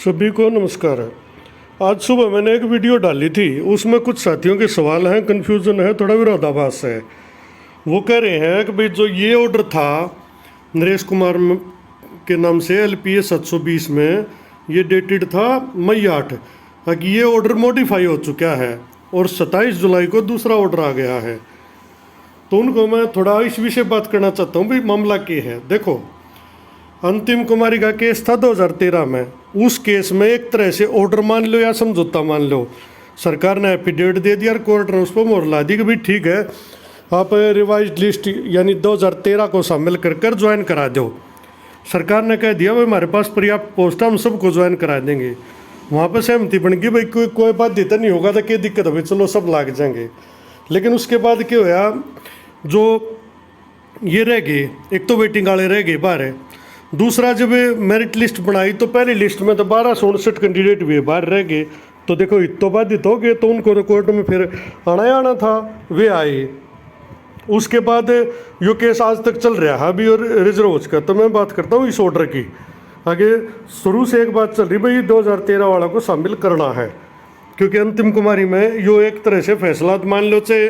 सभी को नमस्कार। आज सुबह मैंने एक वीडियो डाली थी, उसमें कुछ साथियों के सवाल हैं, कन्फ्यूज़न है, थोड़ा विरोधाभास है। वो कह रहे हैं कि भाई जो ये ऑर्डर था नरेश कुमार के नाम से LPA 720 में, ये डेटेड था मई 8, कि ये ऑर्डर मॉडिफाई हो चुका है और 27 जुलाई को दूसरा ऑर्डर आ गया है। तो उनको मैं थोड़ा इस विषय बात करना चाहता हूँ भाई मामला क्या है। देखो, अंतिम कुमारी का केस था 2013 में। उस केस में एक तरह से ऑर्डर मान लो या समझौता मान लो, सरकार ने एफिडेविट दे दिया और कोर्ट ने उस पर मोहर ला दी कि भाई ठीक है, आप रिवाइज लिस्ट यानी 2013 को शामिल कर ज्वाइन करा दो। सरकार ने कह दिया भाई हमारे पास पर्याप्त पोस्ट है, हम सबको ज्वाइन करा देंगे। वहाँ पर सहमति बन गई, भाई कोई बाध्यता नहीं होगा तो क्या दिक्कत है भाई, चलो सब लाग जाएंगे। लेकिन उसके बाद क्या हुआ, जो ये रह गए, एक तो वेटिंग वाले रह गए बाहर है, दूसरा जब मेरिट लिस्ट बनाई तो पहली लिस्ट में तो 1259 कैंडिडेट भी बाहर रह गए। तो देखो इतो बाधित हो गए, तो उनको कोर्ट में फिर आना ही आना था, वे आए। उसके बाद यो केस आज तक चल रहा है अभी और रिजर्व का। तो मैं बात करता हूँ इस ऑर्डर की। आगे शुरू से एक बात चल रही भाई 2013 वाला को शामिल करना है, क्योंकि अंतिम कुमारी में यो एक तरह से फैसला मान लो चाहे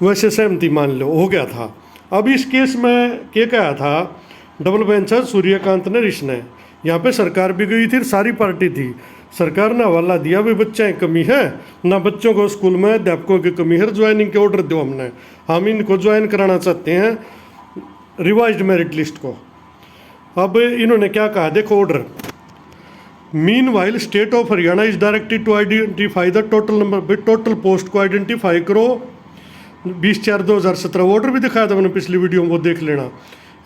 वैसे सहमति मान लो हो गया था। अब इस केस में क्या कहा था, डबल बेंच है सूर्यकांत ने रिश ने, यहाँ पे सरकार भी गई थी, सारी पार्टी थी। सरकार ने हवाला दिया भी बच्चे की कमी है ना, बच्चों को स्कूल में अध्यापकों की कमी है, ज्वाइनिंग के ऑर्डर दो हमने, हम इनको ज्वाइन कराना चाहते हैं रिवाइज्ड मेरिट लिस्ट को। अब इन्होंने क्या कहा, देखो order, meanwhile state of Haryana is directed to identify the total number, total post को आइडेंटिफाई करो। 20/4/2017 ऑर्डर भी दिखाया था मैंने पिछली वीडियो में, वो देख लेना।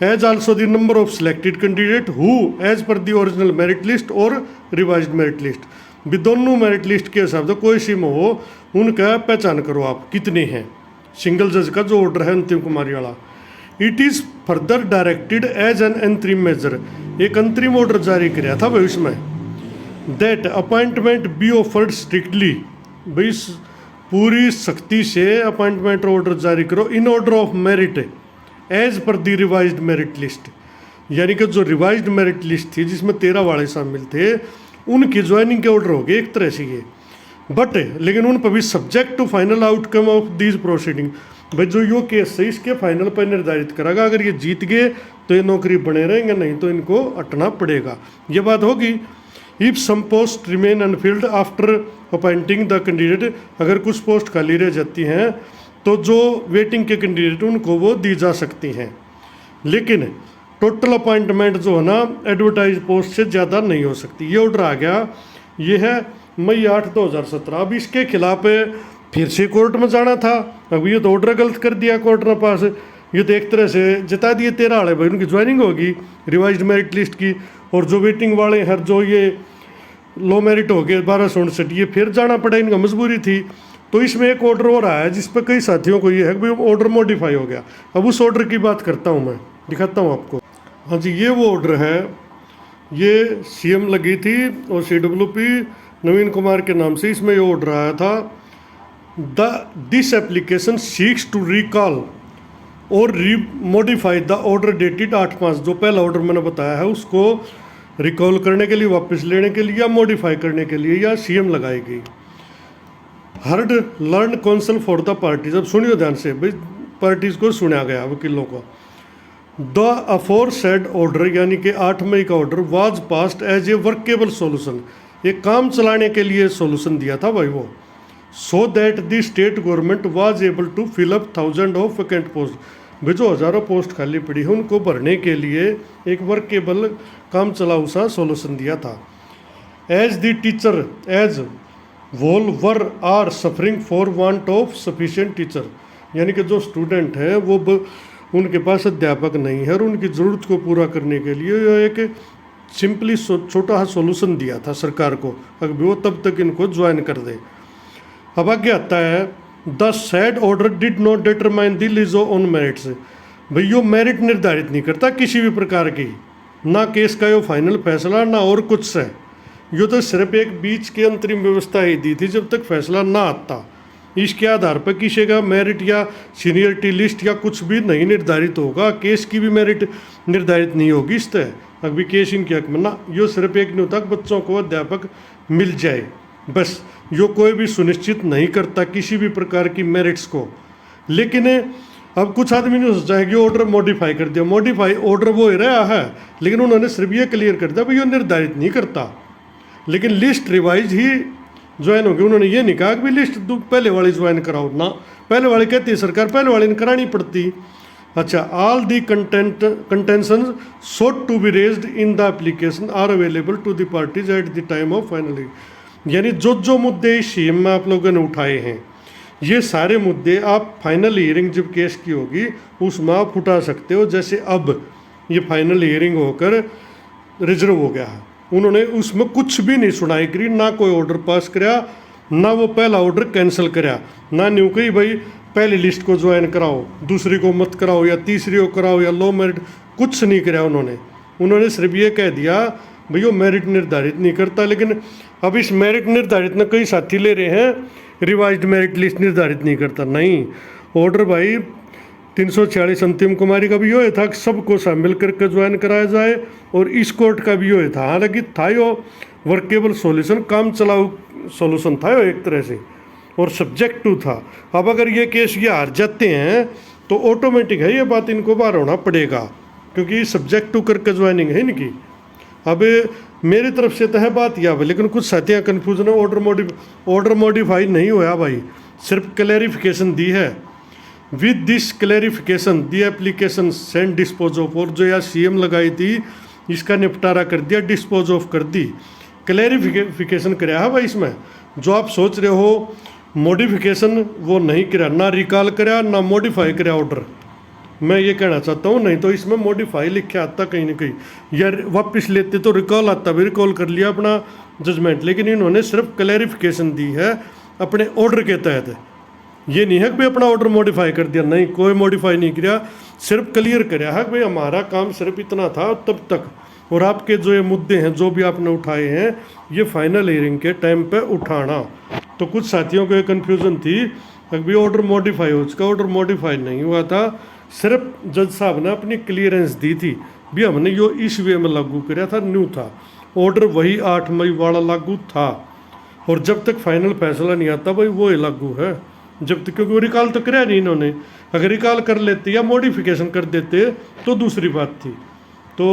As also the number of selected candidate who as per the original merit list और रिवाइज्ड मेरिट लिस्ट, भी दोनों मेरिट लिस्ट के हिसाब से कोई सी में हो, उनका पहचान करो आप कितने हैं। सिंगल जज का जो ऑर्डर है अंतिम कुमारी वाला। It is further directed as an interim measure, एक अंतरिम ऑर्डर जारी किया था भविष्य में, that appointment be offered strictly, भाई पूरी सख्ती से अपॉइंटमेंट ऑर्डर जारी करो in order of merit as per the revised merit list, यानी कि जो रिवाइज्ड मेरिट लिस्ट थी जिसमें 13 वाले शामिल थे, उनकी ज्वाइनिंग के ऑर्डर हो गए एक तरह से ये। बट लेकिन उन पर भी subject to final outcome of these proceeding, भाई जो यो केस है इसके फाइनल पर निर्धारित करेगा। अगर ये जीत गए तो ये नौकरी बने रहेंगे, नहीं तो इनको हटना पड़ेगा, ये बात होगी। If some post remain unfilled after appointing the candidate, अगर कुछ पोस्ट खाली रह जाती हैं तो जो वेटिंग के कैंडिडेट उनको वो दी जा सकती हैं, लेकिन टोटल अपॉइंटमेंट जो है ना एडवर्टाइज पोस्ट से ज़्यादा नहीं हो सकती। ये ऑर्डर आ गया, ये है मई 8 2017। अब इसके खिलाफ फिर से कोर्ट में जाना था। अब ये तो ऑर्डर गलत कर दिया कोर्ट ने पास, ये तो एक तरह से जता दिए 13 वाले भाई उनकी ज्वाइनिंग होगी रिवाइज्ड मेरिट लिस्ट की, और जो वेटिंग वाले हैं जो ये लो मेरिट हो गए 1259, ये फिर जाना पड़ा, इनका मजबूरी थी। तो इसमें एक ऑर्डर हो रहा है जिस पर कई साथियों को ये है कि ऑर्डर मॉडिफाई हो गया। अब उस ऑर्डर की बात करता हूँ, मैं दिखाता हूँ आपको। हाँ जी, ये वो ऑर्डर है, ये CM लगी थी और CWP नवीन कुमार के नाम से इसमें ये ऑर्डर आया था। This application seeks to recall और मॉडिफाई द ऑर्डर डेटेड 8/5, जो पहला ऑर्डर मैंने बताया है उसको रिकॉल करने के लिए, वापस लेने के लिए या मॉडिफाई करने के लिए या CM लगाई गई। Heard learn council for the parties, अब सुनियो ध्यान से भाई, पार्टीज को सुना गया वकीलों को। द अफोर सेड ऑर्डर, यानी कि 8 मई का order was passed as a workable solution, एक काम चलाने के लिए सोल्यूशन दिया था भाई वो, so that the state government was able to fill up 1000 of vacant post, भाई जो हज़ारों पोस्ट खाली पड़ी है उनको भरने के लिए एक वर्केबल काम चलाऊ सा सोल्यूशन दिया था। As the teacher as whole were are suffering for want of sufficient teacher, यानी कि जो स्टूडेंट हैं वो उनके पास अध्यापक नहीं है और उनकी ज़रूरत को पूरा करने के लिए ये एक सिंपली छोटा सा सोल्यूशन दिया था सरकार को, अगर वो तब तक इनको ज्वाइन कर दे। अब आगे आता है, the sad order did not determine the Lijo on merits, भाई यो मेरिट निर्धारित नहीं करता किसी भी प्रकार की, ना केस का यो फाइनल फैसला ना और कुछ से, यो तो सिर्फ एक बीच के अंतरिम व्यवस्था ही दी थी जब तक फैसला ना आता। इसके आधार पर किसी का मेरिट या सीनियरिटी लिस्ट या कुछ भी नहीं निर्धारित होगा, केस की भी मेरिट निर्धारित नहीं होगी इस तरह। अभी केस इनके हक में ना, यो सिर्फ एक नहीं होता कि बच्चों को अध्यापक मिल जाए, बस यो कोई भी सुनिश्चित नहीं करता किसी भी प्रकार की मेरिट्स को। लेकिन अब कुछ आदमी ने सोचा है कि ऑर्डर मॉडिफाई कर दिया, मॉडिफाई ऑर्डर वो ही रहा है, लेकिन उन्होंने सिर्फ ये क्लियर कर दिया भाई ये निर्धारित नहीं करता, लेकिन लिस्ट रिवाइज ही ज्वाइन होगी। उन्होंने ये नहीं कहा कि भाई लिस्ट पहले वाली ज्वाइन कराओ ना, पहले वाली कहती है सरकार पहले वाली ने करानी पड़ती। अच्छा, all the contention sought to be raised in the application are available to the parties at the time of final, यानी जो जो मुद्दे इस सीएम में आप लोगों ने उठाए हैं ये सारे मुद्दे आप फाइनल हियरिंग जब केस की होगी उसमें आप उठा सकते हो। जैसे अब ये फाइनल हियरिंग होकर रिजर्व हो गया है, उन्होंने उसमें कुछ भी नहीं सुनाई करी, ना कोई ऑर्डर पास कराया, ना वो पहला ऑर्डर कैंसिल कराया, ना न्यू कही भाई पहली लिस्ट को ज्वाइन कराओ दूसरी को मत कराओ या तीसरी को कराओ या लो मेरिट, कुछ नहीं कराया उन्होंने सिर्फ ये कह दिया भाई वो मेरिट निर्धारित नहीं करता। लेकिन अब इस मेरिट निर्धारित में कई साथी ले रहे हैं रिवाइज्ड मेरिट लिस्ट निर्धारित नहीं करता, नहीं, ऑर्डर भाई 346 अंतिम कुमारी का भी यो था कि सबको शामिल करके ज्वाइन कराया जाए, और इस कोर्ट का भी यो था, हालांकि था यो वर्केबल सॉल्यूशन, काम चलाऊ सॉल्यूशन था यो एक तरह से, और सब्जेक्टिव था। अब अगर ये केस ये हार जाते हैं तो ऑटोमेटिक है ये बात इनको बाहर होना पड़ेगा, क्योंकि सब्जेक्टिव करके ज्वाइनिंग है इनकी। अब मेरी तरफ से तो है बात यह, लेकिन कुछ साथियाँ कन्फ्यूजन है, ऑर्डर मॉडिफाई नहीं हुआ भाई, सिर्फ क्लैरिफिकेशन दी है। With this clarification the application send dispose of, और जो यहाँ सीएम लगाई थी इसका निपटारा कर दिया, डिस्पोज ऑफ कर दी, क्लैरिफिकेशन कराया है भाई। इसमें जो आप सोच रहे हो मॉडिफिकेशन वो नहीं कराया, ना रिकॉल कराया ना मॉडिफाई कराया ऑर्डर, मैं ये कहना चाहता हूँ। नहीं तो इसमें मॉडिफाई लिखे आता कहीं ना कहीं, या वापस लेते तो रिकॉल आता भी, रिकॉल कर लिया अपना जजमेंट, लेकिन इन्होंने सिर्फ क्लैरिफिकेशन दी है अपने ऑर्डर के तहत। ये नहीं है कि भाई अपना ऑर्डर मॉडिफाई कर दिया, नहीं, कोई मॉडिफाई नहीं किया, सिर्फ क्लियर कराया है कि भाई हमारा काम सिर्फ इतना था तब तक, और आपके जो ये मुद्दे हैं जो भी आपने उठाए हैं ये फाइनल हियरिंग के टाइम पे उठाना। तो कुछ साथियों को ये कन्फ्यूज़न थी कि भाई ऑर्डर मॉडिफाई हो चुका, ऑर्डर मॉडिफाई नहीं हुआ था, सिर्फ जज साहब ने अपनी क्लियरेंस दी थी भी हमने यो इस वे में लागू कराया था, न्यू था, ऑर्डर वही 8 मई वाला लागू था, और जब तक फाइनल फैसला नहीं आता भाई वो ही लागू है जब तक, क्योंकि रिकॉल तो कराया नहीं इन्होंने, अगर रिकॉल कर लेते या मॉडिफिकेशन कर देते तो दूसरी बात थी। तो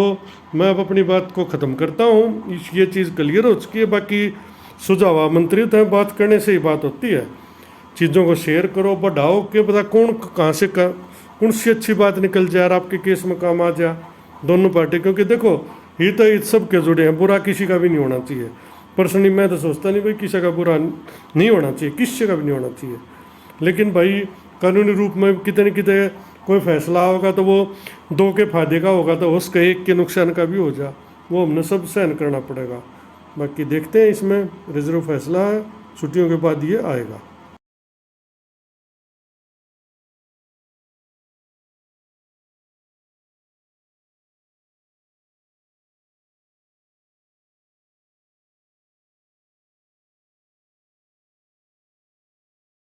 मैं अब अपनी बात को ख़त्म करता हूँ, ये चीज़ क्लियर हो चुकी है। बाकी सुझाव आमंत्रित है, बात करने से ही बात होती है, चीज़ों को शेयर करो, बढ़ाओ, के पता कौन कहाँ से कौन सी अच्छी बात निकल जाए और आपके केस में काम आ जाए दोनों पार्टी। क्योंकि देखो ये तो इस सब के जुड़े हैं, बुरा किसी का भी नहीं होना चाहिए। पर्सनली मैं तो सोचता नहीं भाई किसी का बुरा नहीं होना चाहिए, किसी का भी नहीं होना चाहिए, लेकिन भाई कानूनी रूप में कितने कितने कोई फैसला होगा तो वो 2 के फायदे का होगा, तो उसके 1 के नुकसान का भी हो जा, वो हमने सब सहन करना पड़ेगा। बाकी देखते हैं, इसमें रिजर्व फैसला है, छुट्टियों के बाद ये आएगा।